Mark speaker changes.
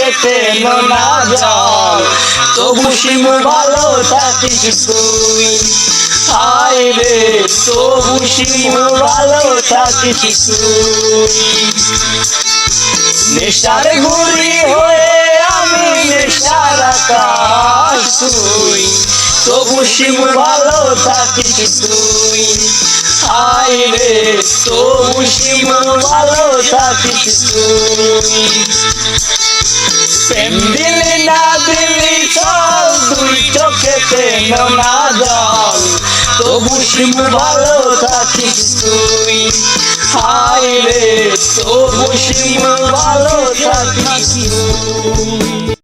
Speaker 1: চোখেতে নোনা জল, তবু শিমুল ভালো থাকিস তুই। হায় রে তবু শিমুল ভালো থাকিস তুই। নেশার ঘুড়ি হয়ে আমি নেশার আকাশ তুই, তবু শিমুল ভালো থাকিস তুই। হায় রে তবু শিমুল ভালো থাকিস তুই। প্রেম দিলি না দিলি চল, দুই চোখেতে নোনা জল, তবু শিমুল ভালো থাকিস তুই। হায় রে তবু শিমুল ভালো থাকিস তুই।